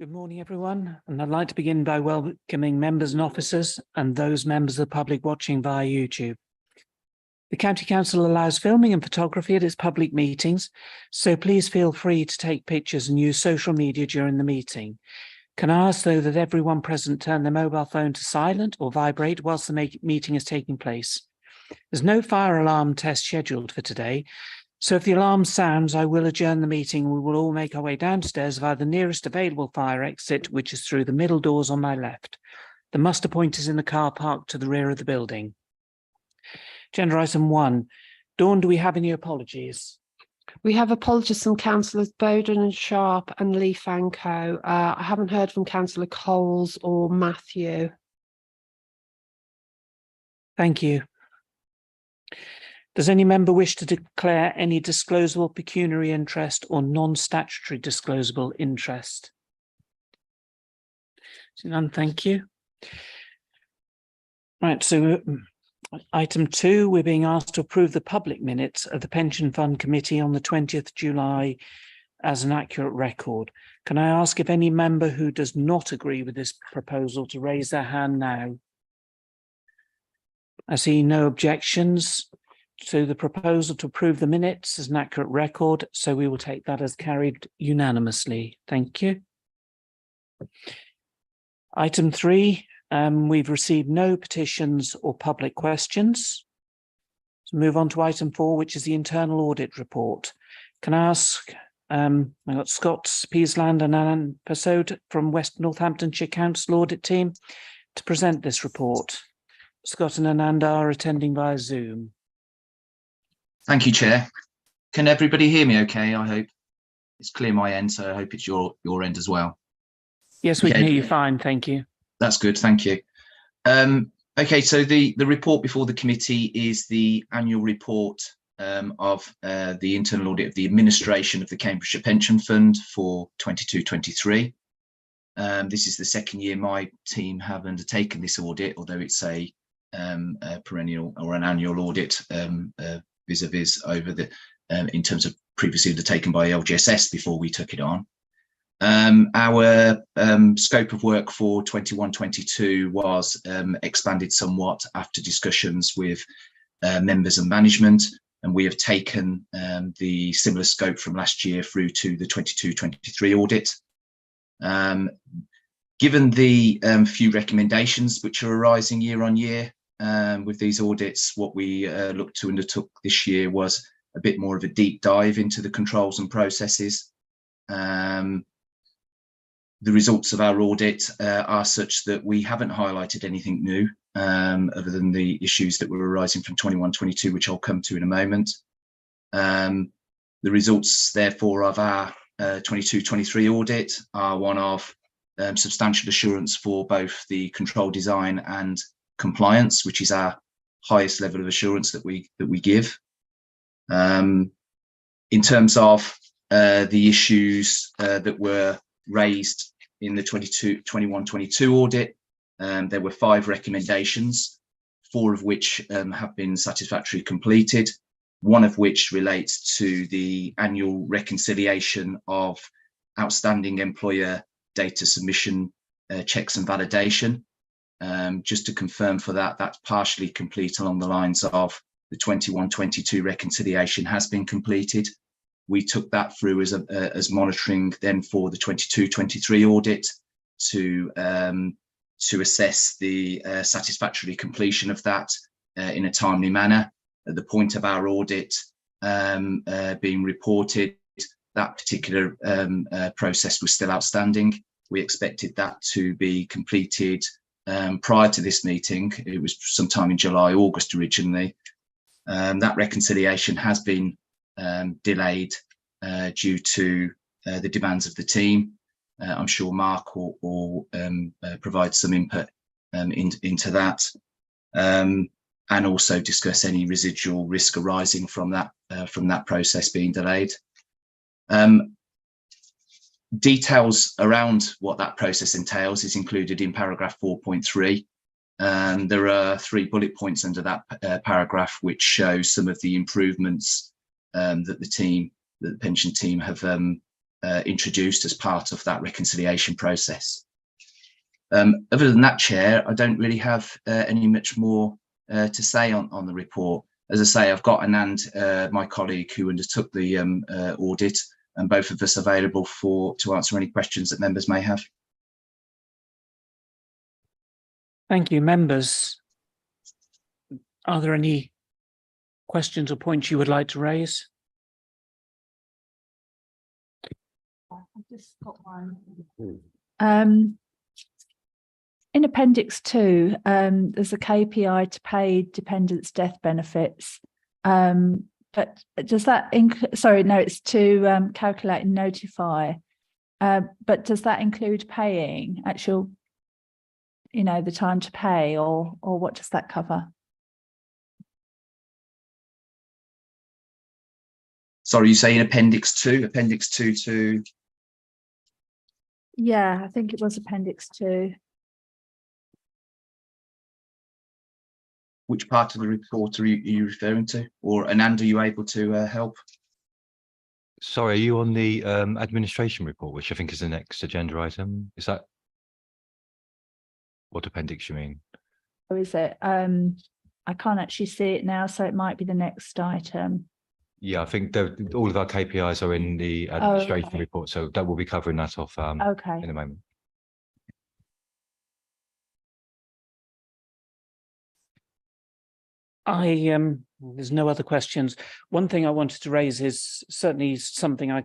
Good morning, everyone, and I'd like to begin by welcoming members and officers and those members of the public watching via YouTube. The County Council allows filming and photography at its public meetings, so please feel free to take pictures and use social media during the meeting. Can I ask, though, that everyone present turn their mobile phone to silent or vibrate whilst the meeting is taking place? There's no fire alarm test scheduled for today, so if the alarm sounds, I will adjourn the meeting. We will all make our way downstairs via the nearest available fire exit, which is through the middle doors on my left. The muster point is in the car park to the rear of the building. Agenda item 1. Dawn, do we have any apologies? We have apologies from Councillors Bowden and Sharp and Lee Fanco. I haven't heard from Councillor Coles or Matthew. Thank you. Does any member wish to declare any disclosable pecuniary interest or non-statutory disclosable interest? None, thank you. Right, so item 2, we're being asked to approve the public minutes of the Pension Fund Committee on the 20th July as an accurate record. Can I ask if any member who does not agree with this proposal to raise their hand now? I see no objections to the proposal to approve the minutes as an accurate record, so we will take that as carried unanimously. Thank you. Item 3, we've received no petitions or public questions. So move on to item 4, which is the internal audit report. Can I ask, I've got Scott Peasland and Alan Persaud from West Northamptonshire Council Audit Team to present this report. Scott and Ananda are attending via Zoom. Thank you, Chair. Can everybody hear me okay? I hope it's clear my end, so I hope it's your end as well. Yes, we can hear you fine, thank you. That's good, thank you. Okay, so the report before the committee is the annual report of the internal audit of the administration of the Cambridgeshire Pension Fund for 22-23. This is the second year my team have undertaken this audit, although it's a perennial or an annual audit vis-a-vis over the in terms of previously undertaken by LGSS before we took it on. Our scope of work for 21-22 was expanded somewhat after discussions with members and management, and we have taken the similar scope from last year through to the 22-23 audit. Given the few recommendations which are arising year on year with these audits, what we looked to undertook this year was a bit more of a deep dive into the controls and processes. The results of our audit are such that we haven't highlighted anything new other than the issues that were arising from 21-22, which I'll come to in a moment. The results, therefore, of our 22-23 audit are one of substantial assurance for both the control design and compliance, which is our highest level of assurance that we give. In terms of the issues that were raised in the 21-22 audit, there were 5 recommendations, 4 of which have been satisfactorily completed, one of which relates to the annual reconciliation of outstanding employer data submission checks and validation. Just to confirm for that, that's partially complete along the lines of the 21-22 reconciliation has been completed. We took that through as monitoring then for the 22-23 audit to assess the satisfactory completion of that in a timely manner. At the point of our audit being reported, that particular process was still outstanding. We expected that to be completed prior to this meeting. It was sometime in July, August originally. That reconciliation has been delayed due to the demands of the team. I'm sure Mark will provide some input into that, and also discuss any residual risk arising from that process being delayed. Details around what that process entails is included in paragraph 4.3. There are 3 bullet points under that paragraph which show some of the improvements that the pension team have introduced as part of that reconciliation process. Other than that, Chair, I don't really have any much more to say on the report. As I say, I've got Anand, my colleague, who undertook the audit, and both of us available to answer any questions that members may have. Thank you, members. Are there any questions or points you would like to raise? I've just got one. In Appendix 2, there's a KPI to pay dependents' death benefits. But does that include, sorry, no, it's to calculate and notify. But does that include paying actual, you know, the time to pay, or what does that cover? Sorry, you say in Appendix 2? Appendix 2 to... Yeah, I think it was Appendix 2. Which part of the report are you referring to? Or Anand, are you able to help? Sorry, are you on the administration report, which I think is the next agenda item? Is that what appendix you mean? Or is it? I can't actually see it now, so it might be the next item. Yeah, I think all of our KPIs are in the administration okay. report, so that will be covering that off Okay. in a moment. There's no other questions. One thing I wanted to raise is certainly something I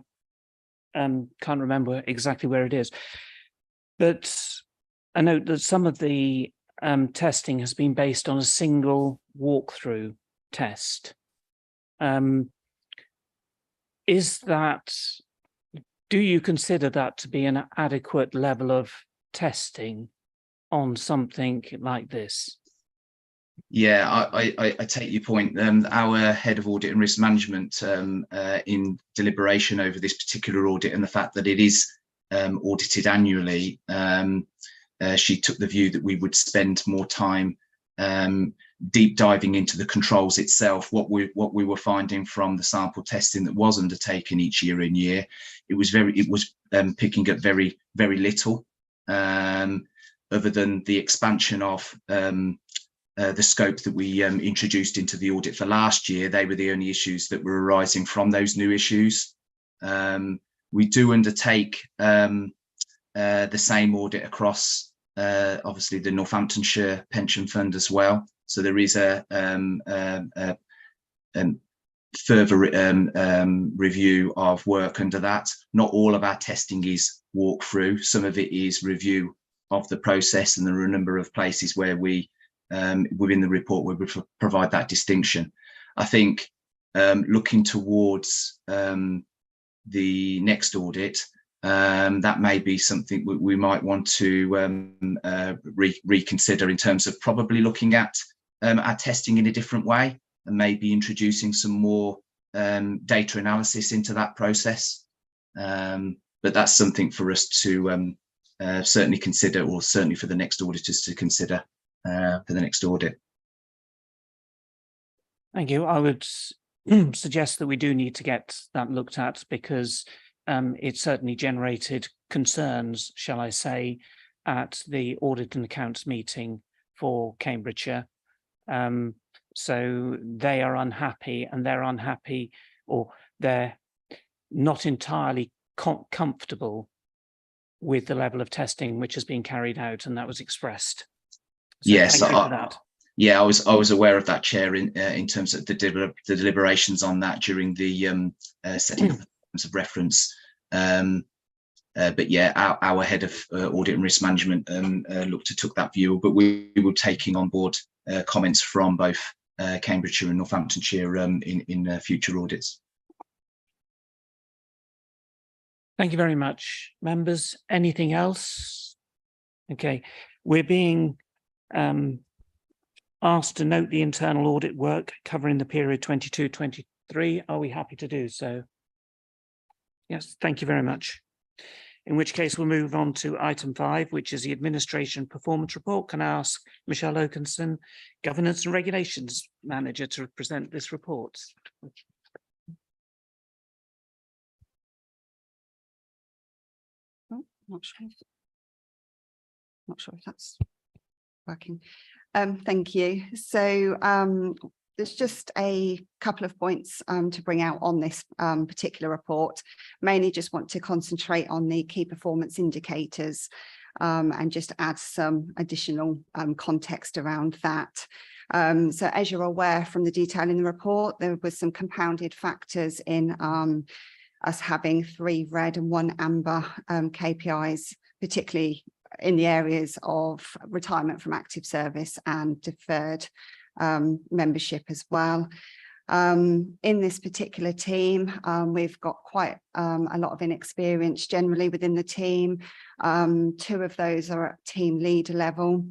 can't remember exactly where it is, but I note that some of the testing has been based on a single walkthrough test. Do you consider that to be an adequate level of testing on something like this? Yeah, I take your point. Our head of audit and risk management, in deliberation over this particular audit and the fact that it is audited annually, she took the view that we would spend more time deep diving into the controls itself. What we were finding from the sample testing that was undertaken each year in year, it was picking up very little, other than the expansion of the scope that we introduced into the audit for last year. They were the only issues that were arising from those new issues. We do undertake the same audit across obviously the Northamptonshire Pension Fund as well. So there is a further review of work under that. Not all of our testing is walkthrough. Some of it is review of the process, and there are a number of places where we within the report we would provide that distinction. I think looking towards the next audit, that may be something we might want to reconsider in terms of probably looking at our testing in a different way, and maybe introducing some more data analysis into that process. But that's something for us to certainly consider, or certainly for the next auditors to consider for the next audit. Thank you. I would suggest that we do need to get that looked at, because it certainly generated concerns, shall I say, at the Audit and Accounts meeting for Cambridgeshire. So they are unhappy, and they're unhappy, or they're not entirely comfortable with the level of testing which has been carried out, and that was expressed. So yes, thank you for that. Yeah, I was aware of that, Chair, in terms of the deliberations on that during the setting of terms of reference. But yeah, our head of audit and risk management took that view, but we were taking on board comments from both Cambridgeshire and Northamptonshire in future audits. Thank you very much, members. Anything else? Okay, we're being asked to note the internal audit work covering the period 22-23. Are we happy to do so? Yes, thank you very much. In which case we'll move on to item 5, which is the Administration Performance Report. Can I ask Michelle Oakenson, Governance and Regulations Manager, to present this report? Not sure if that's working. Thank you. So there's just a couple of points to bring out on this particular report. Mainly just want to concentrate on the key performance indicators and just add some additional context around that. So as you're aware from the detail in the report, there was some compounded factors in us having 3 red and 1 amber KPIs, particularly in the areas of retirement from active service and deferred membership as well. In this particular team, we've got quite a lot of inexperience generally within the team. 2 of those are at team leader level.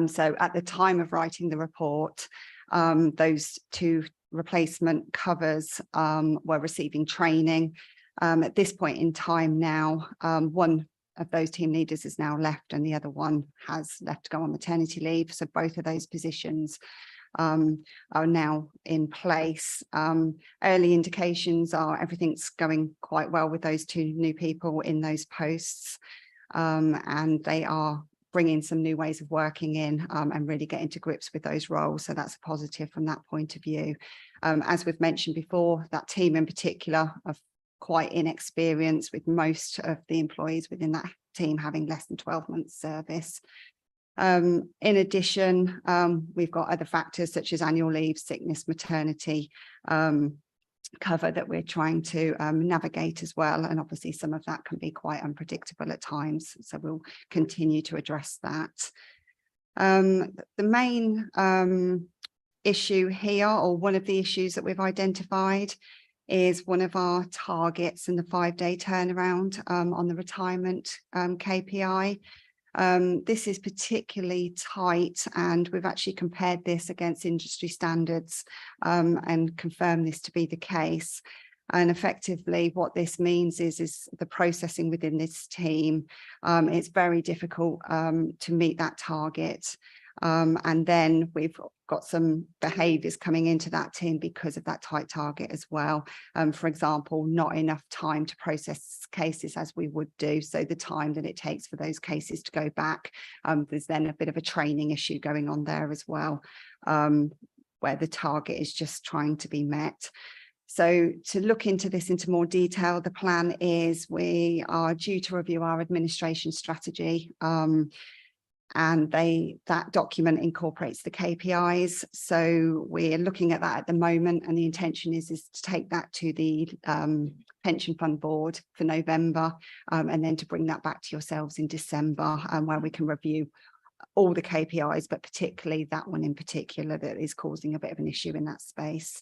So at the time of writing the report, those 2 replacement covers were receiving training. At this point in time now, one of those team leaders is now left and the other one has left to go on maternity leave. So both of those positions are now in place. Early indications are everything's going quite well with those 2 new people in those posts, and they are bringing some new ways of working in and really getting to grips with those roles. So that's a positive from that point of view. As we've mentioned before, that team in particular are quite inexperienced, with most of the employees within that team having less than 12 months service. In addition, we've got other factors such as annual leave, sickness, maternity cover that we're trying to navigate as well. And obviously some of that can be quite unpredictable at times. So we'll continue to address that. The main issue here, or one of the issues that we've identified, is one of our targets in the 5-day turnaround on the retirement KPI. This is particularly tight, and we've actually compared this against industry standards and confirmed this to be the case. And effectively what this means is the processing within this team, it's very difficult to meet that target. And then we've got some behaviours coming into that team because of that tight target as well. For example, not enough time to process cases as we would do. So the time that it takes for those cases to go back, there's then a bit of a training issue going on there as well, where the target is just trying to be met. So to look into this into more detail, the plan is we are due to review our administration strategy. And that document incorporates the KPIs. So we're looking at that at the moment, and the intention is to take that to the pension fund board for November, and then to bring that back to yourselves in December, where we can review all the KPIs, but particularly that one in particular that is causing a bit of an issue in that space.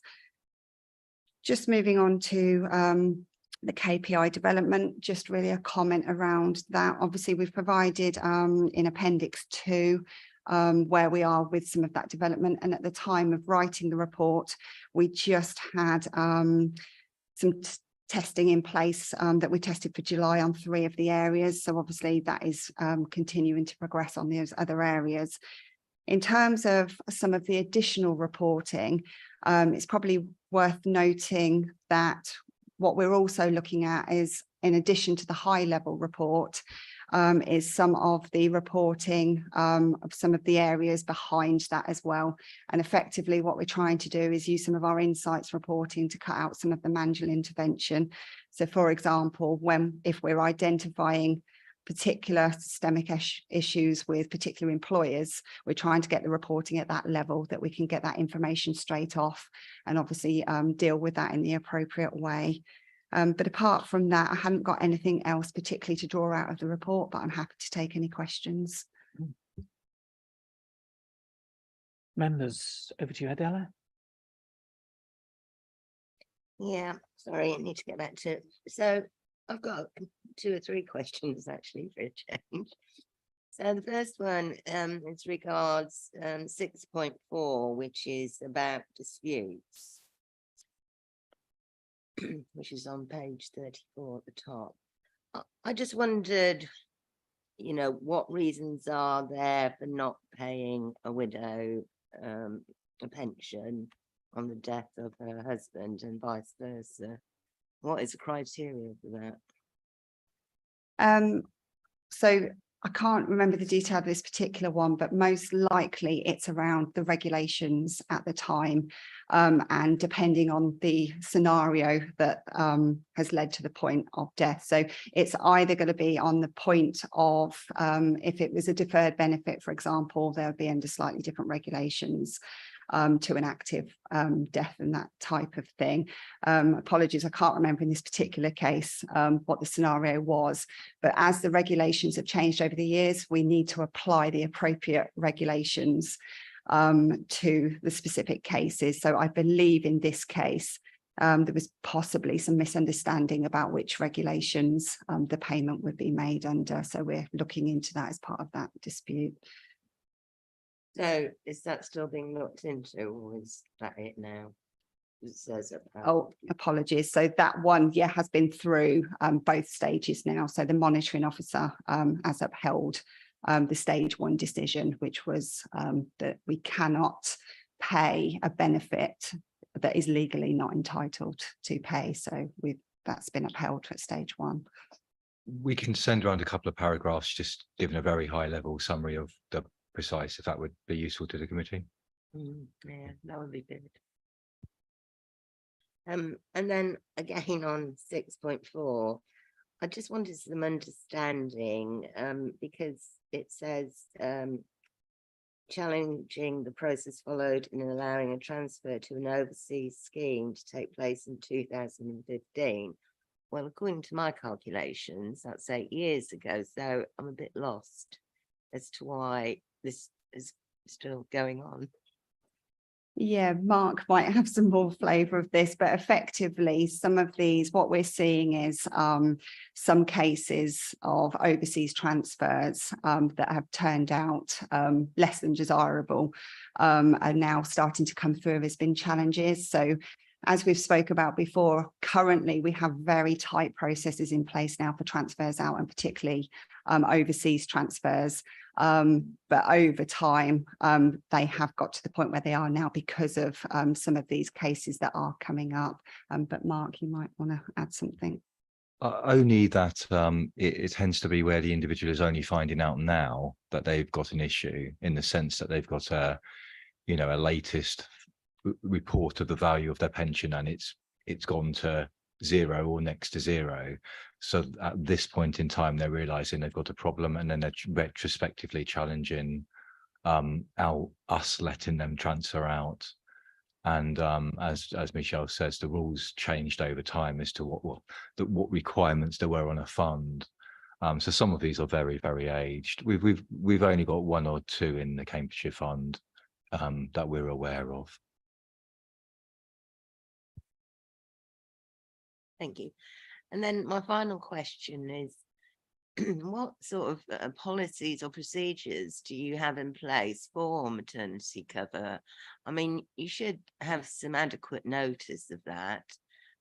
Just moving on to the KPI development, just really a comment around that. Obviously, we've provided in Appendix 2 where we are with some of that development. And at the time of writing the report, we just had some testing in place that we tested for July on 3 of the areas. So obviously that is continuing to progress on those other areas. In terms of some of the additional reporting, it's probably worth noting that what we're also looking at is, in addition to the high level report, is some of the reporting of some of the areas behind that as well. And effectively what we're trying to do is use some of our insights reporting to cut out some of the manual intervention. So for example, if we're identifying particular systemic issues with particular employers, we're trying to get the reporting at that level that we can get that information straight off and obviously deal with that in the appropriate way. But apart from that, I haven't got anything else particularly to draw out of the report, but I'm happy to take any questions. Members, over to you, Adela. Yeah, sorry, I need to get back to it. So I've got 2 or 3 questions actually for a change. So the first one is regards 6.4, which is about disputes, which is on page 34 at the top. I just wondered, you know, what reasons are there for not paying a widow a pension on the death of her husband and vice versa? What is the criteria for that? So I can't remember the detail of this particular one, but most likely it's around the regulations at the time, and depending on the scenario that has led to the point of death. So it's either going to be on the point of if it was a deferred benefit, for example, they'll be under slightly different regulations to an active death and that type of thing. Apologies, I can't remember in this particular case what the scenario was, but as the regulations have changed over the years, we need to apply the appropriate regulations to the specific cases. So I believe in this case, there was possibly some misunderstanding about which regulations the payment would be made under. So we're looking into that as part of that dispute. So is that still being looked into, or is that it now? It says about. Oh, apologies. So that one, yeah, has been through both stages now. So the monitoring officer has upheld the stage 1 decision, which was that we cannot pay a benefit that is legally not entitled to pay. So that's been upheld at stage 1. We can send around a couple of paragraphs, just giving a very high level summary of the precise, if that would be useful to the committee. Yeah, that would be good. And then again on 6.4, I just wanted some understanding because it says challenging the process followed in allowing a transfer to an overseas scheme to take place in 2015. Well, according to my calculations, that's 8 years ago. So I'm a bit lost as to why this is still going on. Yeah, Mark might have some more flavour of this, but effectively some of these, what we're seeing is some cases of overseas transfers that have turned out less than desirable are now starting to come through. There's been challenges. So as we've spoke about before, currently we have very tight processes in place now for transfers out, and particularly overseas transfers. But over time, they have got to the point where they are now because of some of these cases that are coming up. But Mark, you might want to add something. Only that it tends to be where the individual is only finding out now that they've got an issue, in the sense that they've got a latest report of the value of their pension and it's gone to 0 or next to 0. So at this point in time, they're realizing they've got a problem, and then they're retrospectively challenging us letting them transfer out. And as Michelle says, the rules changed over time as to what requirements there were on a fund. So some of these are very, very aged. We've only got 1 or 2 in the Cambridgeshire Fund that we're aware of. Thank you. And then my final question is, what sort of policies or procedures do you have in place for maternity cover? I mean, you should have some adequate notice of that.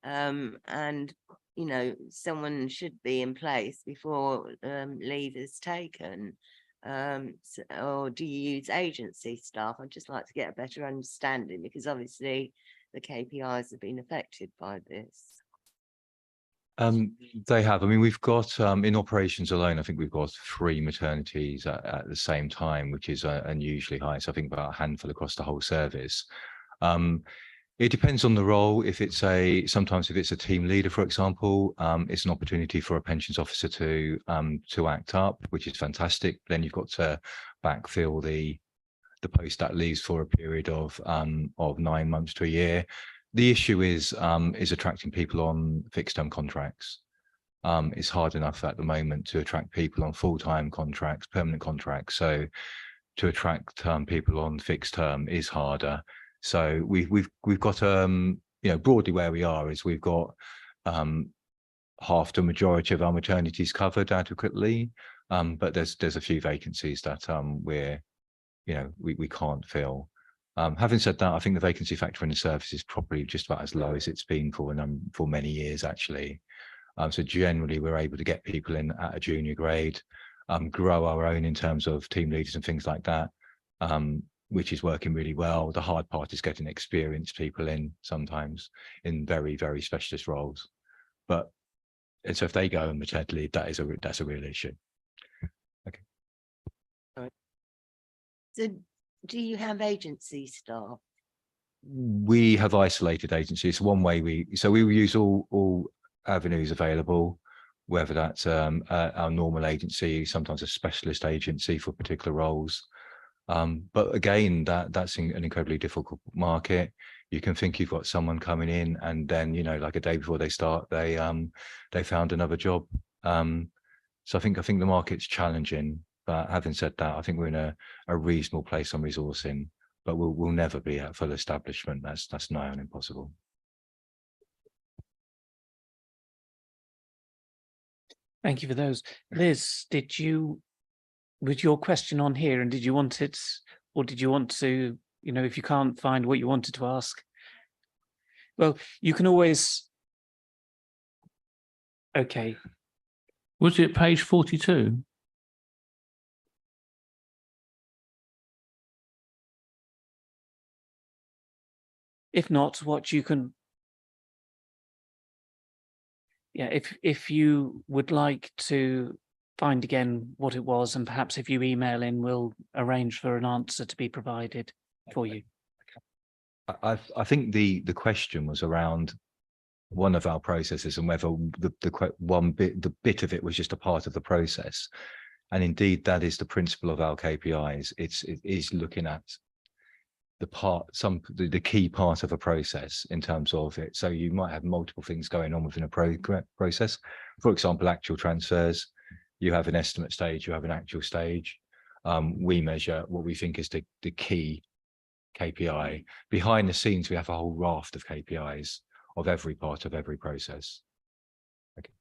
And, someone should be in place before leave is taken. Or do you use agency staff? I'd just like to get a better understanding, because obviously the KPIs have been affected by this. They have. I mean, we've got in operations alone, I think we've got 3 maternities at the same time, which is unusually high. So I think about a handful across the whole service. It depends on the role. Sometimes if it's a team leader, for example, it's an opportunity for a pensions officer to act up, which is fantastic. Then you've got to backfill the post that leaves for a period of 9 months to a year. The issue is attracting people on fixed-term contracts. It's hard enough at the moment to attract people on full-time contracts, permanent contracts. So to attract people on fixed term is harder. So we've got broadly where we are is we've got half to majority of our maternities covered adequately, but there's a few vacancies that we can't fill. Having said that, I think the vacancy factor in the service is probably just about as low as it's been for many years, actually. So generally, we're able to get people in at a junior grade, grow our own in terms of team leaders and things like that, which is working really well. The hard part is getting experienced people in sometimes in very, very specialist roles. But so if they go on maternity leave, that's a real issue. So do you have agency staff? We have isolated agencies. One way we will use all avenues available, whether that's our normal agency, sometimes a specialist agency for particular roles. But again, that's an incredibly difficult market. You can think you've got someone coming in, and then, you know, like a day before they start, they found another job. So I think the market's challenging. But having said that, I think we're in a reasonable place on resourcing. But we'll never be at full establishment. That's nigh on impossible. Thank you for those. Liz, was your question on here, and did you want it, or did you want to, you know, if you can't find what you wanted to ask? Well, you can always. Okay. Was it page 42? If not, what you can. Yeah, if you would like to find again what it was, and perhaps if you email in, we'll arrange for an answer to be provided for you. I think the question was around one of our processes and whether the bit of it was just a part of the process. And indeed, that is the principle of our KPIs. It is looking at the key part of a process in terms of it. So you might have multiple things going on within a process. For example, actual transfers. You have an estimate stage, you have an actual stage. We measure what we think is the key KPI. Behind the scenes, we have a whole raft of KPIs of every part of every process. Okay.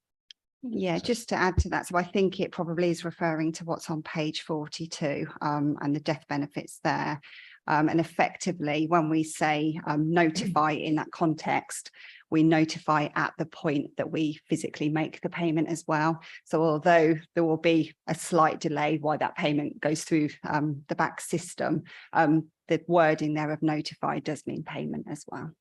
Yeah, just to add to that, so I think it probably is referring to what's on page 42 and the death benefits there. And effectively, when we say notify in that context, we notify at the point that we physically make the payment as well. So although there will be a slight delay while that payment goes through the back system, the wording there of notify does mean payment as well.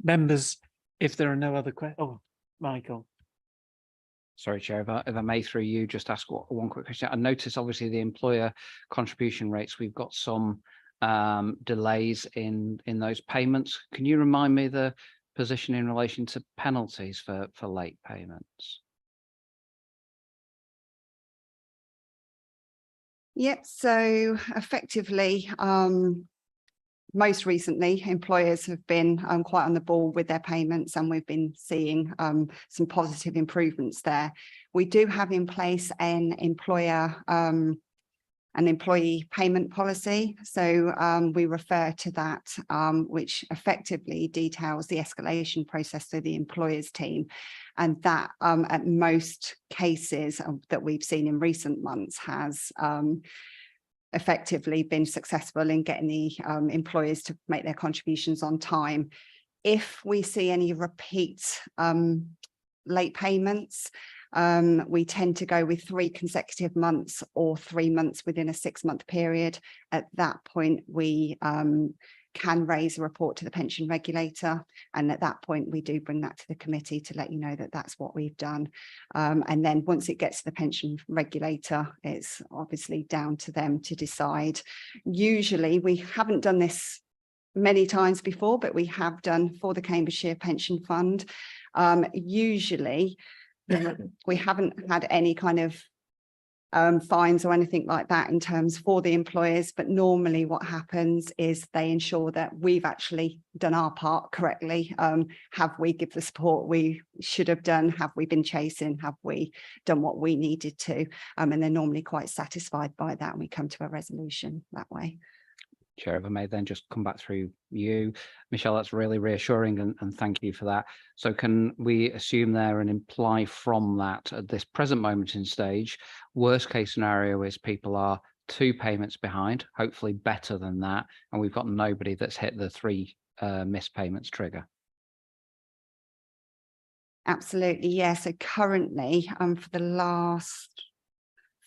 Members, if there are no other questions, oh, Michael. Sorry, Chair, if I may, through you, just ask one quick question. I notice obviously the employer contribution rates, we've got some delays in those payments. Can you remind me the position in relation to penalties for late payments? Yep, so effectively, most recently, employers have been quite on the ball with their payments, and we've been seeing some positive improvements there. We do have in place an employee payment policy. So we refer to that, which effectively details the escalation process to the employer's team. And that at most cases that we've seen in recent months has effectively been successful in getting the employers to make their contributions on time. If we see any repeat late payments, we tend to go with 3 consecutive months or 3 months within a 6-month period. At that point, we can raise a report to the pension regulator, and at that point we do bring that to the committee to let you know that that's what we've done. And then once it gets to the pension regulator, it's obviously down to them to decide. Usually we haven't done this many times before, but we have done for the Cambridgeshire Pension Fund. Usually we haven't had any kind of fines or anything like that in terms for the employers, but normally what happens is they ensure that we've actually done our part correctly. Have we given the support we should have done? Have we been chasing? Have we done what we needed to? And they're normally quite satisfied by that, and we come to a resolution that way. Chair, if I may then just come back through you, Michelle, that's really reassuring, and thank you for that. So can we assume there and imply from that at this present moment in stage, worst case scenario is people are 2 payments behind, hopefully better than that, and we've got nobody that's hit the 3 missed payments trigger? Absolutely, yeah. So currently, for the last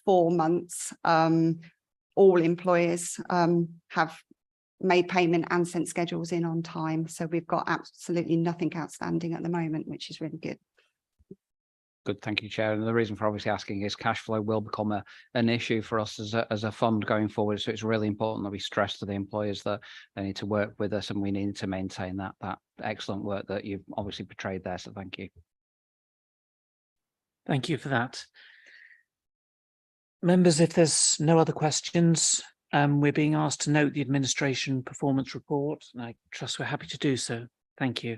4 months, all employers have made payment and sent schedules in on time. So we've got absolutely nothing outstanding at the moment, which is really good. Good, thank you, Chair. And the reason for obviously asking is cash flow will become an issue for us as a fund going forward. So it's really important that we stress to the employers that they need to work with us, and we need to maintain that excellent work that you've obviously portrayed there. So thank you. Thank you for that. Members, if there's no other questions, we're being asked to note the administration performance report, and I trust we're happy to do so. Thank you.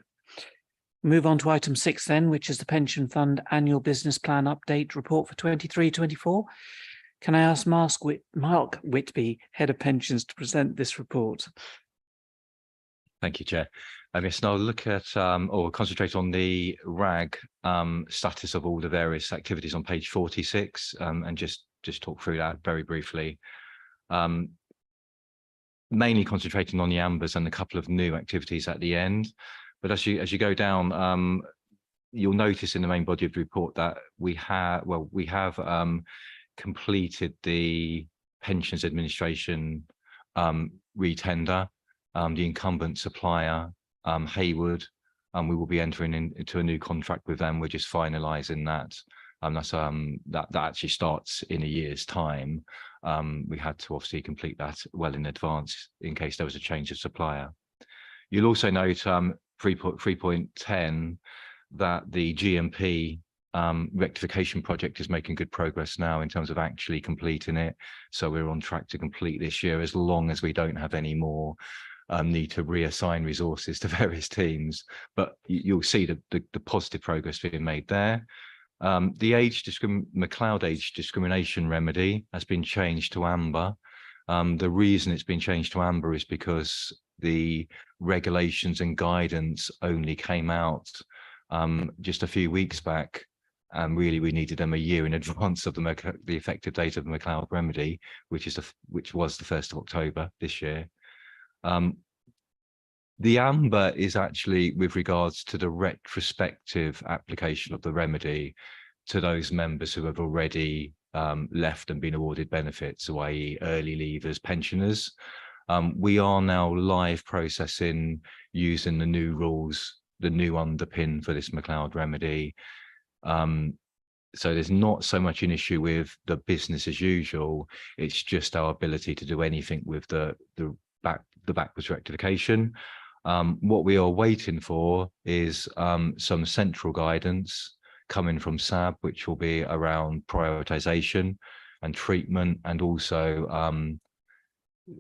Move on to item 6 then, which is the Pension Fund Annual Business Plan Update Report for 23-24. Can I ask Mark Whitby, Head of Pensions, to present this report? Thank you, Chair. Yes, now look at or concentrate on the RAG status of all the various activities on page 46, and just talk through that very briefly. Mainly concentrating on the AMBERs and a couple of new activities at the end. But as you go down, you'll notice in the main body of the report that we have completed the pensions administration retender. The incumbent supplier, Haywood, we will be entering into a new contract with them. We're just finalising that. That actually starts in a year's time. We had to obviously complete that well in advance in case there was a change of supplier. You'll also note 3.10 that the GMP rectification project is making good progress now in terms of actually completing it. So we're on track to complete this year, as long as we don't have any more need to reassign resources to various teams. But you'll see the positive progress being made there. The McLeod age discrimination remedy has been changed to amber. The reason it's been changed to amber is because the regulations and guidance only came out just a few weeks back, and really we needed them a year in advance of the effective date of the McLeod remedy, which was the 1st of October this year. The amber is actually with regards to the retrospective application of the remedy to those members who have already left and been awarded benefits, i.e. early leavers, pensioners. We are now live processing using the new rules, the new underpin for this McLeod remedy. So there's not so much an issue with the business as usual. It's just our ability to do anything with the backwards rectification. What we are waiting for is some central guidance coming from SAB, which will be around prioritization and treatment, and also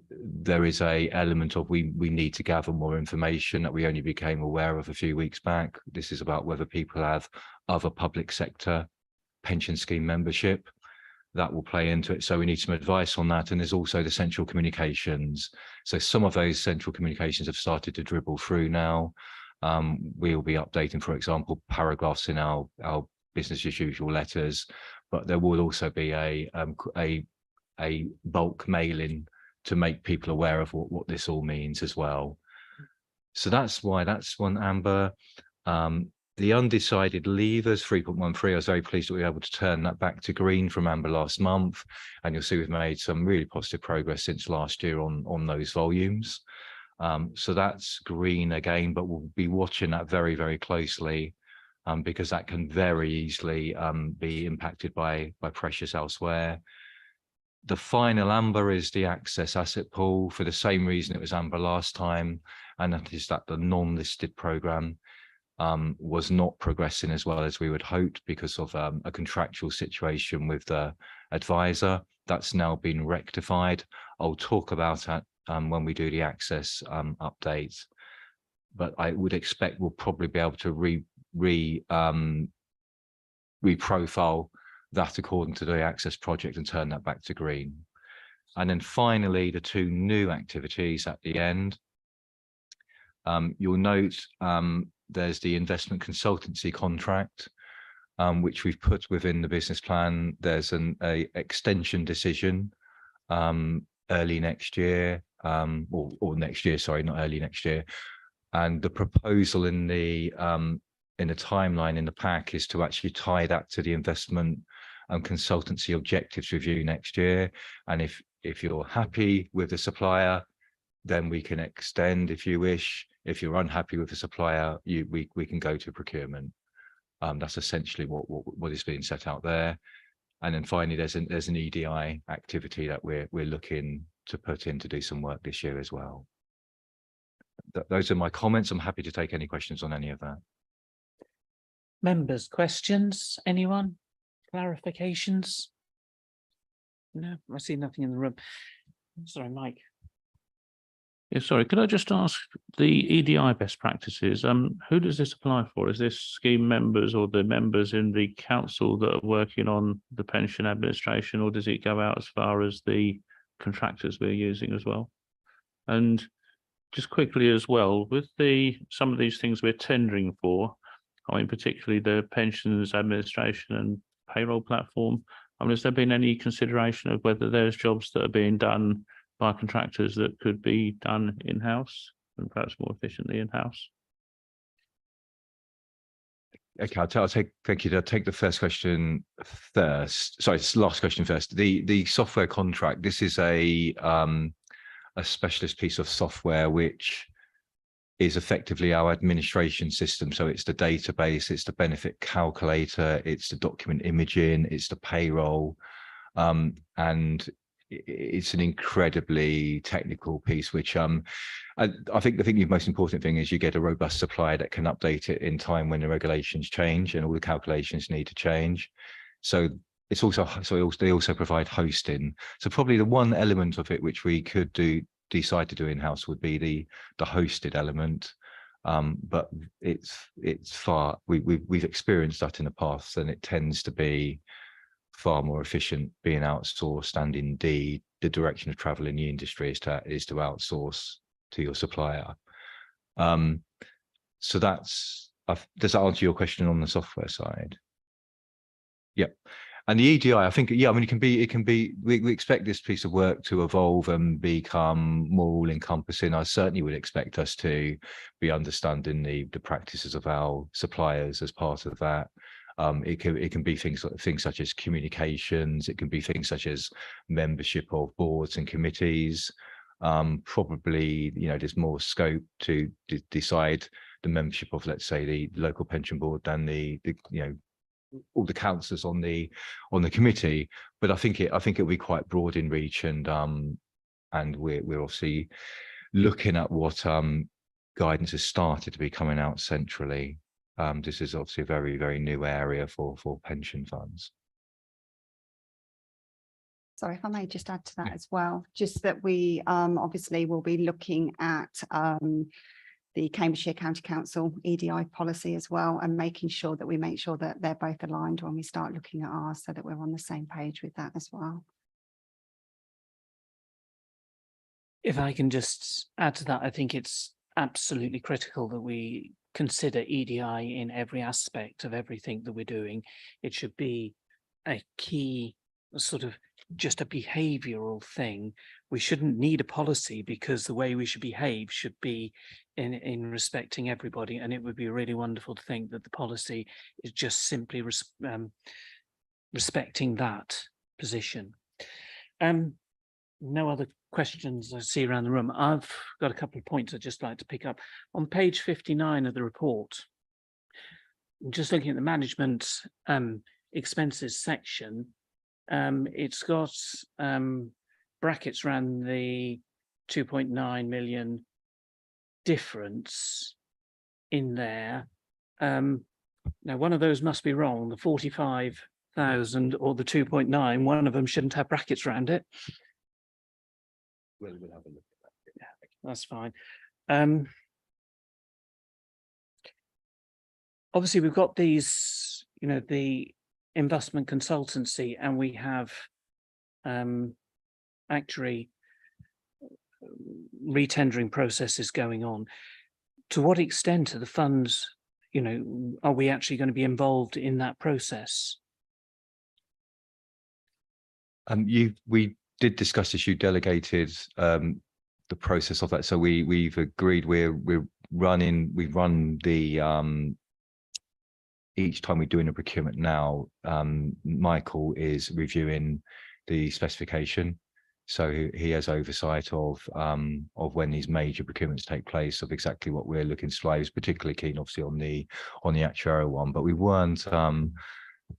there is a element of we need to gather more information that we only became aware of a few weeks back. This is about whether people have other public sector pension scheme membership. That will play into it. So we need some advice on that. And there's also the central communications. So some of those central communications have started to dribble through now. We'll be updating, for example, paragraphs in our business as usual letters, but there will also be a bulk mailing to make people aware of what this all means as well. So that's why that's one amber. The undecided leavers, 3.13, I was very pleased that we were able to turn that back to green from amber last month. And you'll see we've made some really positive progress since last year on those volumes. So that's green again, but we'll be watching that very, very closely because that can very easily be impacted by pressures elsewhere. The final amber is the access asset pool, for the same reason it was amber last time, and that is that the non-listed programme was not progressing as well as we would hoped because of a contractual situation with the advisor. That's now been rectified. I'll talk about that when we do the access update, but I would expect we'll probably be able to reprofile that according to the access project and turn that back to green. And then finally, the two new activities at the end. You'll note there's the investment consultancy contract, which we've put within the business plan. There's an extension decision early next year, or next year, sorry, not early next year. And the proposal in the timeline in the pack is to actually tie that to the investment and consultancy objectives review next year. And if you're happy with the supplier, then we can extend if you wish. If you're unhappy with the supplier, we can go to procurement. That's essentially what is being set out there. And then finally, there's an EDI activity that we're looking to put in to do some work this year as well. Those are my comments. I'm happy to take any questions on any of that. Members, questions? Anyone? Clarifications? No, I see nothing in the room. Sorry, Mike. Yeah, sorry, could I just ask the EDI best practices? Who does this apply for? Is this scheme members or the members in the council that are working on the pension administration, or does it go out as far as the contractors we're using as well? And just quickly as well, with some of these things we're tendering for, I mean, particularly the pensions administration and payroll platform, I mean, has there been any consideration of whether there's jobs that are being done by contractors that could be done in-house and perhaps more efficiently in-house? Okay, thank you. I'll take the first question first. Sorry, it's the last question first. The software contract, this is a specialist piece of software which is effectively our administration system. So it's the database, it's the benefit calculator, it's the document imaging, it's the payroll, and it's an incredibly technical piece, which I think the most important thing is you get a robust supplier that can update it in time when the regulations change and all the calculations need to change. So it's also, they also provide hosting. So probably the one element of it which we could decide to do in-house would be the hosted element. But it's far, we've experienced that in the past, and it tends to be far more efficient being outsourced, and indeed the direction of travel in the industry is to outsource to your supplier. So does that answer your question on the software side? Yep. And the EDI, I think, yeah, I mean, it can be, we expect this piece of work to evolve and become more all-encompassing. I certainly would expect us to be understanding the practices of our suppliers as part of that. It can be things such as communications. It can be things such as membership of boards and committees. Probably, there's more scope to decide the membership of, let's say, the local pension board than the all the councillors on the committee. But I think it'll be quite broad in reach, and we're obviously looking at what guidance has started to be coming out centrally. This is obviously a very, very new area for pension funds. Sorry, if I may just add to that as well, just that we obviously will be looking at the Cambridgeshire County Council EDI policy as well, and making sure that we make sure that they're both aligned when we start looking at ours, so that we're on the same page with that as well. If I can just add to that, I think it's absolutely critical that we consider EDI in every aspect of everything that we're doing. It should be a key sort of just a behavioral thing. We shouldn't need a policy, because the way we should behave should be in respecting everybody. And it would be really wonderful to think that the policy is just simply respecting that position. No other questions I see around the room. I've got a couple of points I'd just like to pick up. On page 59 of the report, just looking at the management expenses section, it's got brackets around the 2.9 million difference in there. Now, one of those must be wrong, the 45,000 or the 2.9, one of them shouldn't have brackets around it. We'll have a look at that. Yeah, that's fine. Obviously, we've got these, the investment consultancy, and we have actually retendering processes going on. To what extent are the funds, are we actually going to be involved in that process? We did discuss this. You delegated the process of that, so we've agreed we run the each time we're doing a procurement now. Michael is reviewing the specification, So he has oversight of when these major procurements take place, of exactly what we're looking to supply. He was particularly keen, obviously, on the actuarial one, but we weren't.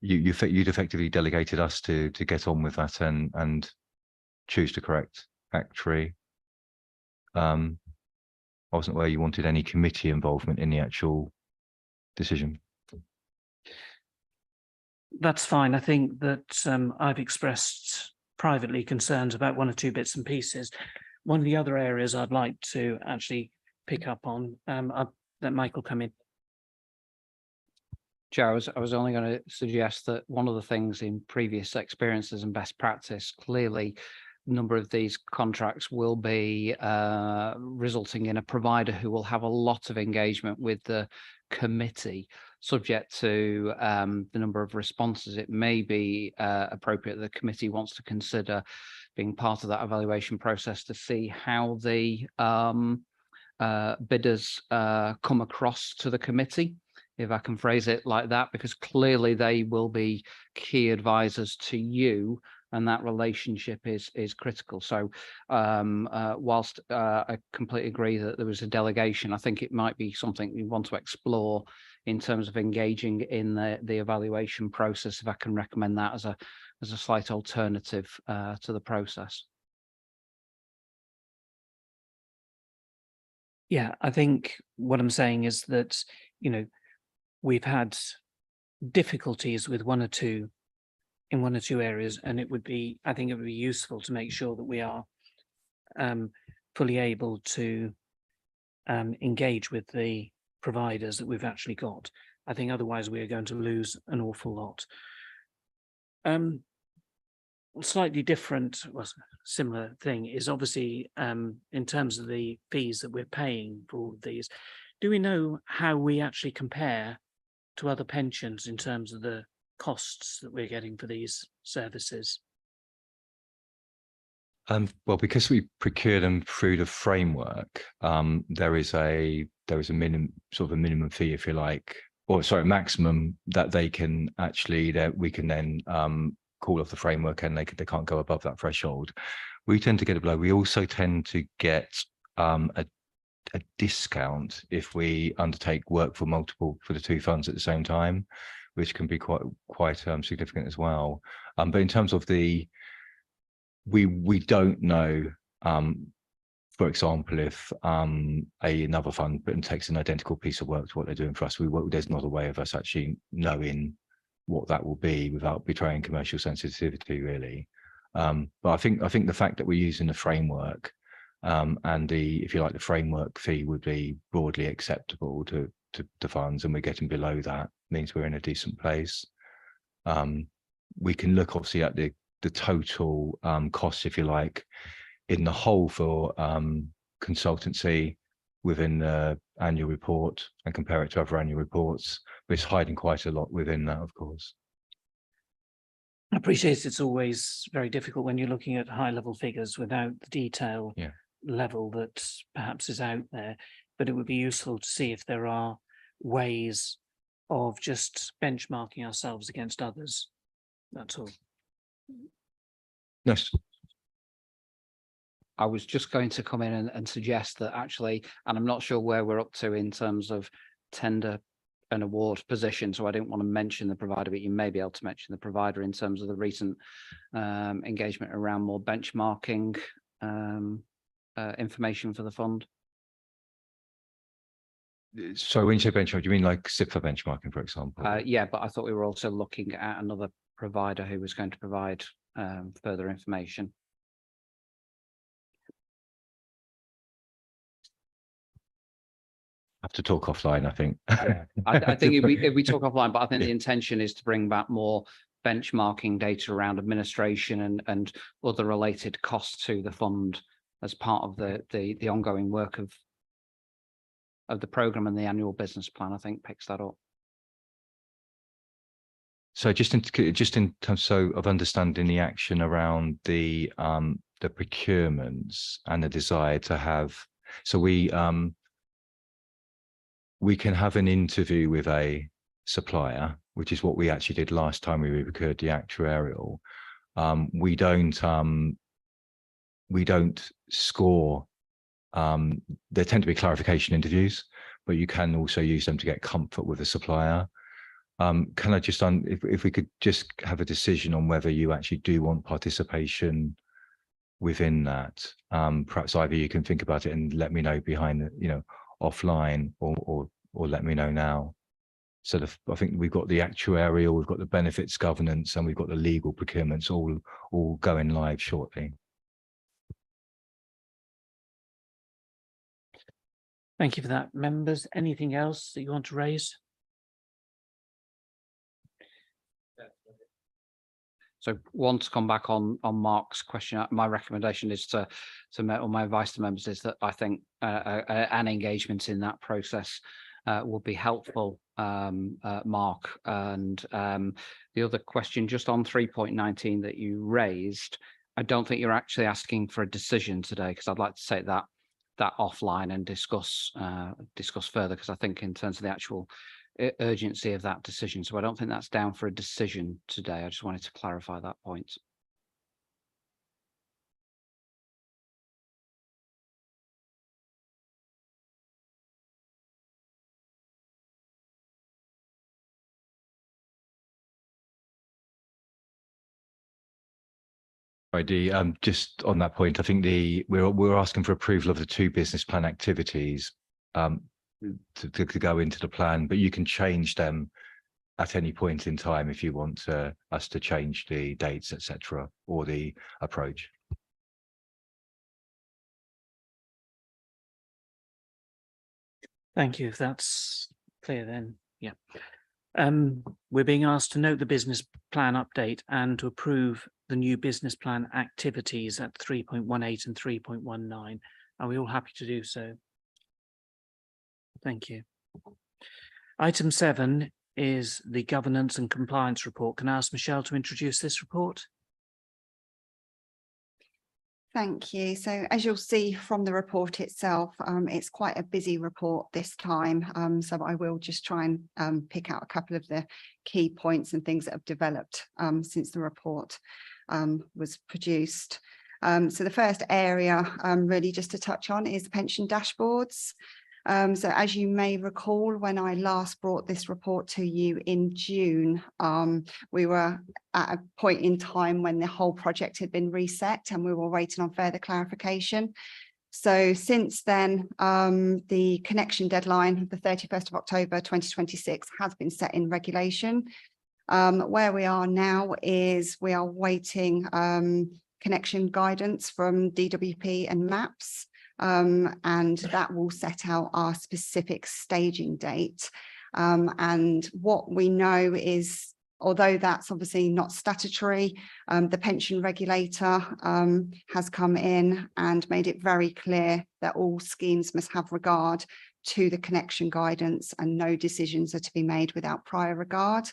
You'd effectively delegated us to get on with that and choose to correct actuary. I wasn't aware you wanted any committee involvement in the actual decision. That's fine. I think that I've expressed privately concerns about one or two bits and pieces. One of the other areas I'd like to actually pick up on, I'll let Michael come in. Chair, I was only going to suggest that one of the things in previous experiences and best practice, clearly, a number of these contracts will be resulting in a provider who will have a lot of engagement with the committee, subject to the number of responses. It may be appropriate that the committee wants to consider being part of that evaluation process to see how the bidders come across to the committee, if I can phrase it like that, because clearly they will be key advisors to you, and that relationship is critical. So whilst I completely agree that there was a delegation, I think it might be something we want to explore in terms of engaging in the evaluation process, if I can recommend that as a slight alternative to the process. Yeah, I think what I'm saying is that, we've had difficulties with one or two areas, and I think it would be useful to make sure that we are fully able to engage with the providers that we've actually got. I think otherwise we are going to lose an awful lot. Slightly different, well, similar thing is obviously in terms of the fees that we're paying for all of these. Do we know how we actually compare to other pensions in terms of the costs that we're getting for these services? Well, because we procure them through the framework, there is a minimum fee, if you like, or sorry, maximum that they can actually, that we can then call off the framework, and they can't go above that threshold. We tend to get it below. We also tend to get a discount if we undertake work for the two funds at the same time, which can be quite significant as well. But in terms of we don't know, for example, if another fund takes an identical piece of work to what they're doing for us, there's not a way of us actually knowing what that will be without betraying commercial sensitivity, really. But I think the fact that we're using the framework and if you like, the framework fee would be broadly acceptable to funds, and we're getting below that, means we're in a decent place. We can look obviously at the total costs, if you like, in the whole for consultancy within the annual report and compare it to other annual reports, but it's hiding quite a lot within that, of course. I appreciate it's always very difficult when you're looking at high level figures without the detail level that perhaps is out there, but it would be useful to see if there are ways of just benchmarking ourselves against others. That's all. Yes. I was just going to come in and suggest that actually, and I'm not sure where we're up to in terms of tender and award position, so I didn't want to mention the provider, but you may be able to mention the provider in terms of the recent engagement around more benchmarking information for the fund. So when you say benchmark, do you mean like CIPFA benchmarking, for example? Yeah, but I thought we were also looking at another provider who was going to provide further information. Have to talk offline, I think. Yeah. I think if we talk offline, but I think the intention is to bring back more benchmarking data around administration and other related costs to the fund as part of the ongoing work of the programme, and the annual business plan, I think, picks that up. So just in terms of understanding the action around the procurements and the desire to have, so we can have an interview with a supplier, which is what we actually did last time we procured the actuarial. We don't we don't score. There tend to be clarification interviews, but you can also use them to get comfort with the supplier. Can I just, if we could just have a decision on whether you actually do want participation within that, perhaps either you can think about it and let me know behind the, offline, or let me know now. So I think we've got the actuarial, we've got the benefits governance, and we've got the legal procurements all going live shortly. Thank you for that. Members, anything else that you want to raise? So want to come back on Mark's question. My recommendation is or my advice to members is that I think an engagement in that process would be helpful, Mark. And the other question, just on 3.19 that you raised, I don't think you're actually asking for a decision today, because I'd like to take that offline and discuss further, because I think in terms of the actual urgency of that decision. So I don't think that's down for a decision today. I just wanted to clarify that point. Just on that point, I think we're asking for approval of the 2 business plan activities to go into the plan, but you can change them at any point in time if you want us to change the dates, etc., or the approach. Thank you. If that's clear, then yeah. We're being asked to note the business plan update and to approve the new business plan activities at 3.18 and 3.19. Are we all happy to do so? Thank you. Item 7 is the governance and compliance report. Can I ask Michelle to introduce this report? Thank you. So as you'll see from the report itself, it's quite a busy report this time. So I will just try and pick out a couple of the key points and things that have developed since the report was produced. So the first area really just to touch on is the pension dashboards. So as you may recall, when I last brought this report to you in June, we were at a point in time when the whole project had been reset and we were waiting on further clarification. So since then, the connection deadline of the 31st of October 2026 has been set in regulation. Where we are now is we are waiting connection guidance from DWP and MAPS. And that will set out our specific staging date. And what we know is, although that's obviously not statutory, the pension regulator has come in and made it very clear that all schemes must have regard to the connection guidance and no decisions are to be made without prior regard.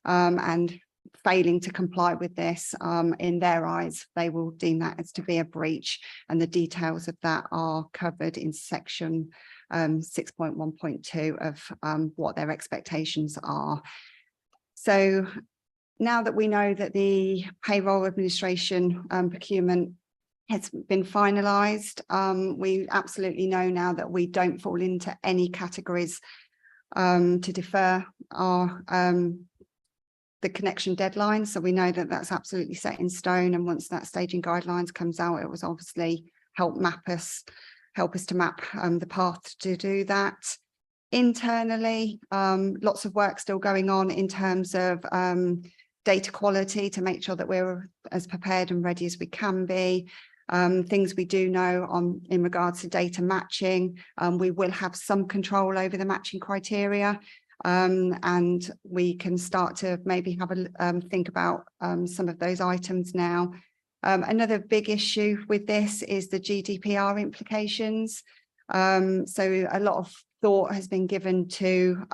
And failing to comply with this, in their eyes, they will deem that as to be a breach, and the details of that are covered in section 6.1.2 of what their expectations are. So now that we know that the payroll administration procurement has been finalised, we absolutely know now that we don't fall into any categories to defer our the connection deadline. So we know that that's absolutely set in stone. And once that staging guidelines comes out, it was obviously help us to map the path to do that. Internally, lots of work still going on in terms of data quality to make sure that we're as prepared and ready as we can be. Things we do know in regards to data matching, we will have some control over the matching criteria. And we can start to maybe have a think about some of those items now. Another big issue with this is the GDPR implications. So a lot of thought has been given to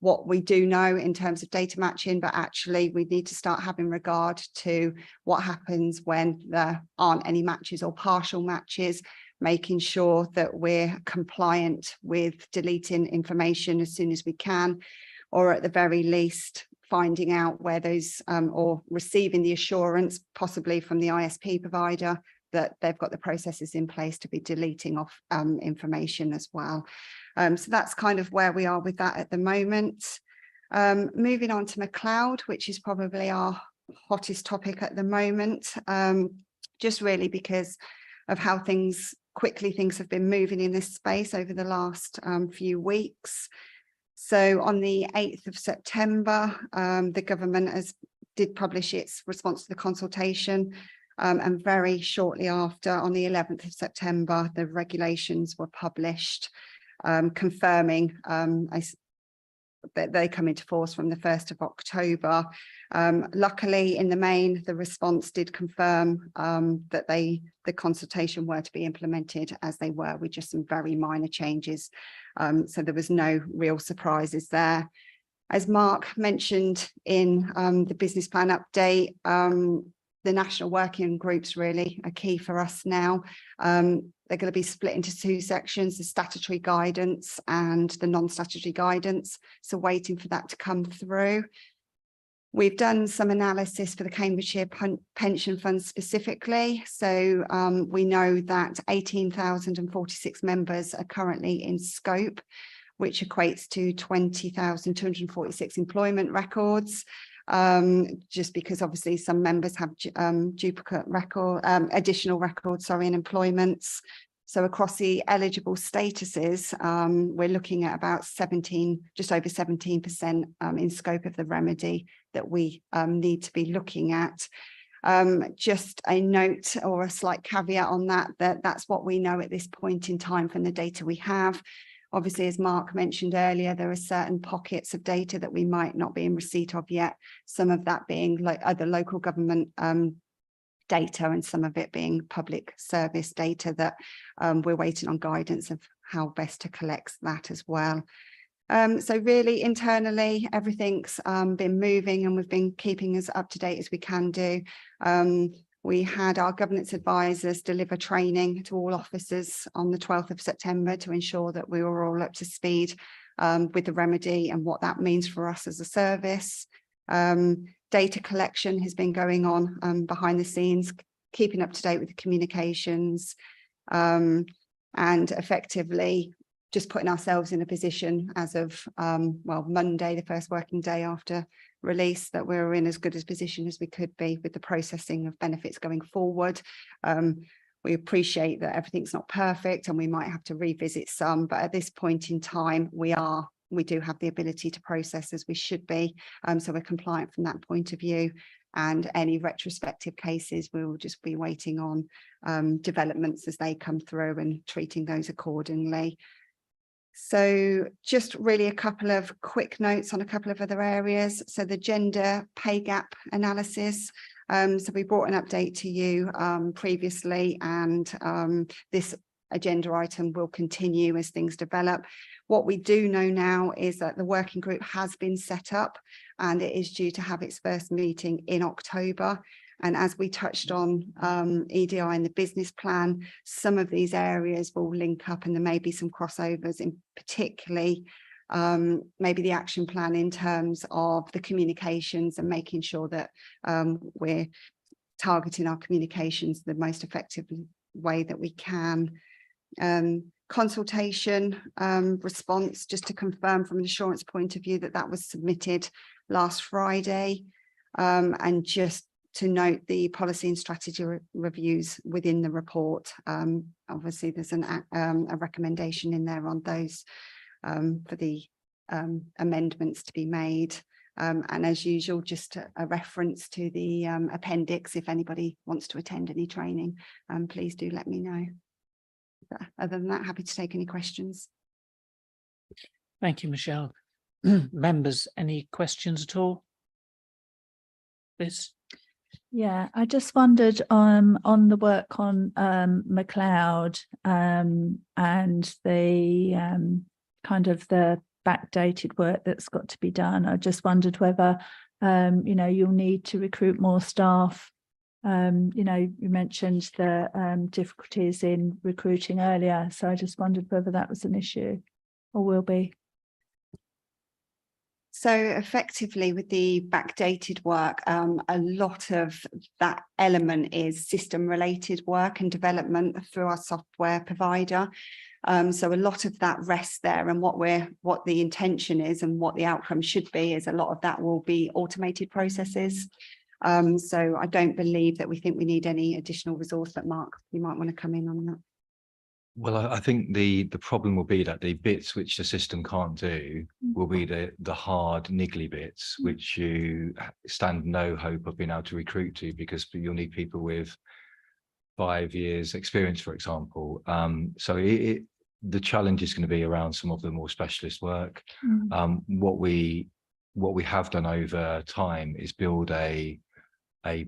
what we do know in terms of data matching, but actually we need to start having regard to what happens when there aren't any matches or partial matches, making sure that we're compliant with deleting information as soon as we can, or at the very least finding out where those or receiving the assurance possibly from the ISP provider that they've got the processes in place to be deleting off information as well. So that's kind of where we are with that at the moment. Moving on to McLeod, which is probably our hottest topic at the moment, just really because of how quickly things have been moving in this space over the last few weeks. So on the 8th of September, the government did publish its response to the consultation, and very shortly after, on the 11th of September, the regulations were published, confirming that they come into force from the 1st of October. Luckily, in the main, the response did confirm that the consultation were to be implemented as they were, with just some very minor changes. So there was no real surprises there. As Mark mentioned in the business plan update, the national working groups really are key for us now. They're going to be split into two sections, the statutory guidance and the non-statutory guidance. So waiting for that to come through. We've done some analysis for the Cambridgeshire Pension Fund specifically. So we know that 18,046 members are currently in scope, which equates to 20,246 employment records. Just because obviously some members have duplicate record, additional records, in employments. So across the eligible statuses, we're looking at about just over 17% in scope of the remedy that we need to be looking at. Just a note or a slight caveat on that's what we know at this point in time from the data we have. Obviously, as Mark mentioned earlier, there are certain pockets of data that we might not be in receipt of yet, some of that being like other local government data and some of it being public service data that we're waiting on guidance of how best to collect that as well. So really internally, everything's been moving and we've been keeping as up to date as we can do. We had our governance advisors deliver training to all officers on the 12th of September to ensure that we were all up to speed with the remedy and what that means for us as a service. Data collection has been going on behind the scenes, keeping up to date with the communications, and effectively just putting ourselves in a position as of Monday, the first working day after release, that we're in as good a position as we could be with the processing of benefits going forward. We appreciate that everything's not perfect and we might have to revisit some, but at this point in time, we do have the ability to process as we should be. So we're compliant from that point of view. And any retrospective cases, we will just be waiting on developments as they come through and treating those accordingly. So just really a couple of quick notes on a couple of other areas. So the gender pay gap analysis. So we brought an update to you previously, and this agenda item will continue as things develop. What we do know now is that the working group has been set up and it is due to have its first meeting in October. And as we touched on EDI and the business plan, some of these areas will link up and there may be some crossovers, in particularly maybe the action plan in terms of the communications and making sure that we're targeting our communications the most effective way that we can. Consultation response, just to confirm from an assurance point of view that was submitted last Friday, and just to note the policy and strategy reviews within the report. Obviously there's a recommendation in there on those for the amendments to be made, and as usual just a reference to the appendix if anybody wants to attend any training. Please do let me know. Other than that, happy to take any questions. Thank you, Michelle. Members, any questions at all? Liz? Yeah, I just wondered on the work on McLeod and the kind of the backdated work that's got to be done. I just wondered whether you'll need to recruit more staff. You mentioned the difficulties in recruiting earlier, so I just wondered whether that was an issue or will be. So effectively with the backdated work, a lot of that element is system related work and development through our software provider. So a lot of that rests there, and what the intention is and what the outcome should be is a lot of that will be automated processes. So I don't believe that we think we need any additional resource, but Mark, you might want to come in on that. Well, I think the problem will be that the bits which the system can't do will be the hard, niggly bits, which you stand no hope of being able to recruit to, because you'll need people with 5 years experience, for example. So the challenge is going to be around some of the more specialist work. What we have done over time is build a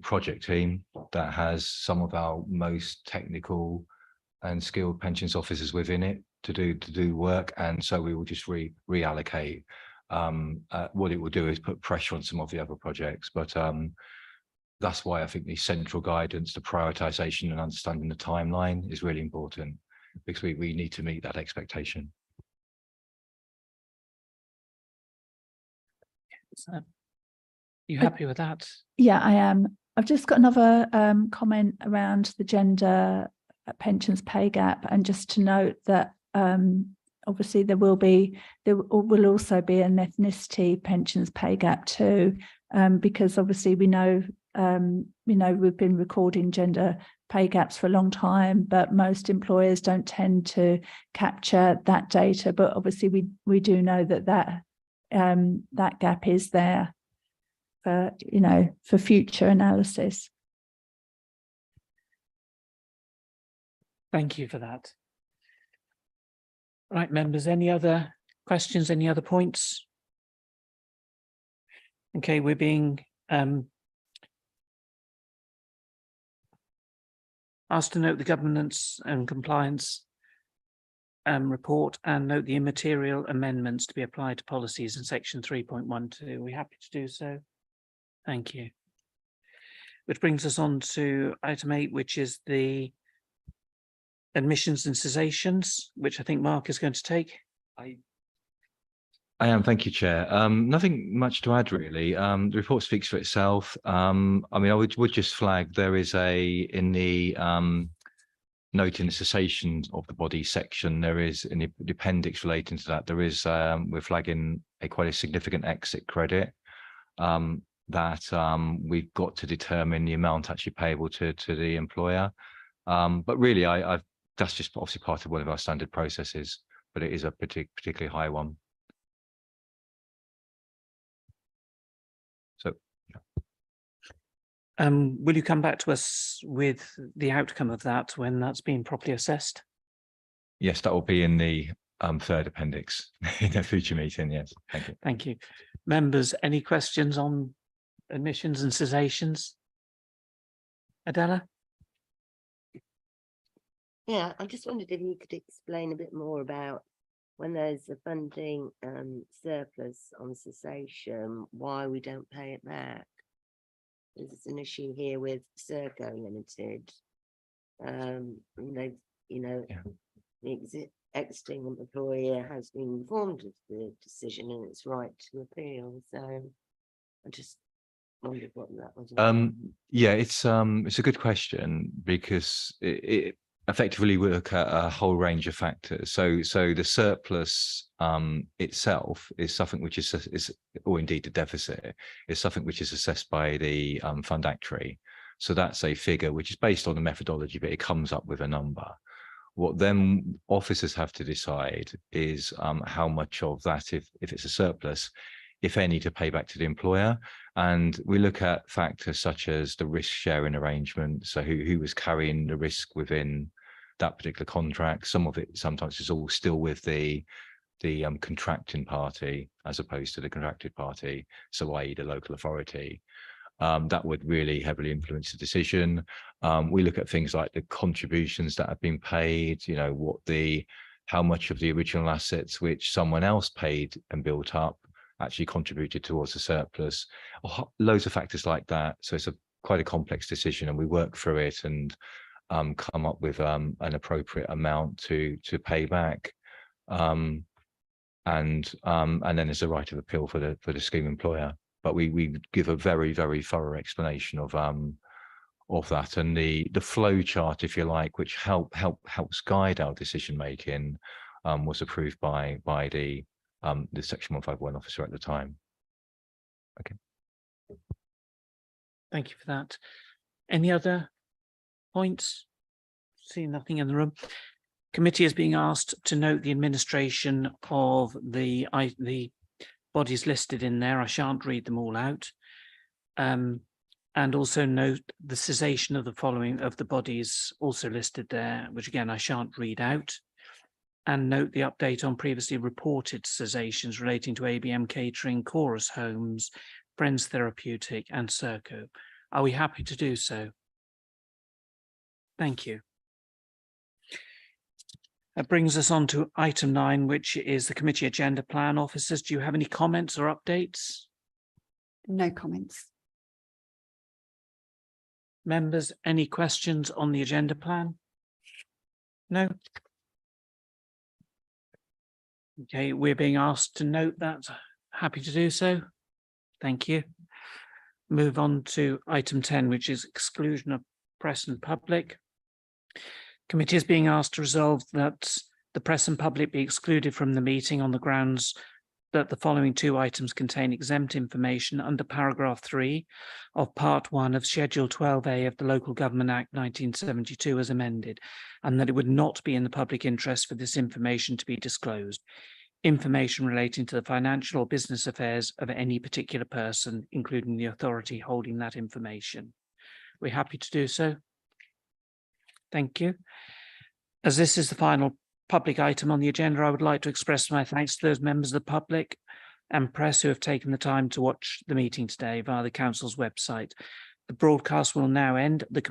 project team that has some of our most technical and skilled pensions officers within it to do work, and so we will just reallocate. What it will do is put pressure on some of the other projects, but that's why I think the central guidance, the prioritization and understanding the timeline is really important, because we need to meet that expectation. So, you happy with that? Yeah, I am. I've just got another comment around the gender pensions pay gap, and just to note that obviously there will also be an ethnicity pensions pay gap too, because obviously we know we've been recording gender pay gaps for a long time, but most employers don't tend to capture that data. But obviously we do know that gap is there for future analysis. Thank you for that. Right, members, any other questions, any other points? Okay, we're being asked to note the governance and compliance report and note the immaterial amendments to be applied to policies in section 3.12. Are we happy to do so? Thank you. Which brings us on to item 8, which is the admissions and cessations, which I think Mark is going to take. I am, thank you, Chair. Nothing much to add, really. The report speaks for itself. I mean, I would just flag there is in the note in the cessation of the body section, there is in the appendix relating to that, there is, we're flagging quite a significant exit credit that we've got to determine the amount actually payable to the employer. But really, that's just obviously part of one of our standard processes, but it is a particularly high one. So, yeah. Will you come back to us with the outcome of that when that's been properly assessed? Yes, that will be in the third appendix in a future meeting. Yes, thank you. Thank you. Members, any questions on admissions and cessations? Adela? Yeah, I just wondered if you could explain a bit more about when there's a funding surplus on cessation, why we don't pay it back. There's an issue here with Serco Limited. The exiting employer has been informed of the decision and its right to appeal. So I just wondered what that was about. Yeah, it's a good question, because it effectively we look at a whole range of factors. So the surplus itself is something which is, or indeed the deficit, is something which is assessed by the fund actuary. So that's a figure which is based on a methodology, but it comes up with a number. What then officers have to decide is how much of that, if it's a surplus, if any, to pay back to the employer. And we look at factors such as the risk sharing arrangement. So who was carrying the risk within that particular contract. Some of it sometimes is all still with the contracting party as opposed to the contracted party, so i.e. the local authority. That would really heavily influence the decision. We look at things like the contributions that have been paid, how much of the original assets which someone else paid and built up actually contributed towards the surplus. Loads of factors like that. So it's quite a complex decision, and we work through it and come up with an appropriate amount to pay back. and then there's a right of appeal for the scheme employer. But we give a very, very thorough explanation of that, and the flow chart, if you like, which helps guide our decision making, was approved by the Section 151 officer at the time. Okay. Thank you for that. Any other points? See nothing in the room. Committee is being asked to note the administration of the bodies listed in there. I shan't read them all out. And also note the cessation of the following of the bodies also listed there, which again I shan't read out. And note the update on previously reported cessations relating to ABM Catering, Chorus Homes, Friends Therapeutic and Serco. Are we happy to do so? Thank you. That brings us on to item 9, which is the committee agenda plan. Officers, do you have any comments or updates? No comments. Members, any questions on the agenda plan? No? Okay, we're being asked to note that. Happy to do so. Thank you. Move on to item 10, which is exclusion of press and public. Committee is being asked to resolve that the press and public be excluded from the meeting on the grounds that the following 2 items contain exempt information under paragraph 3 of part 1 of Schedule 12A of the Local Government Act 1972 as amended, and that it would not be in the public interest for this information to be disclosed. Information relating to the financial or business affairs of any particular person, including the authority holding that information. We're happy to do so. Thank you. As this is the final public item on the agenda, I would like to express my thanks to those members of the public and press who have taken the time to watch the meeting today via the council's website. The broadcast will now end. The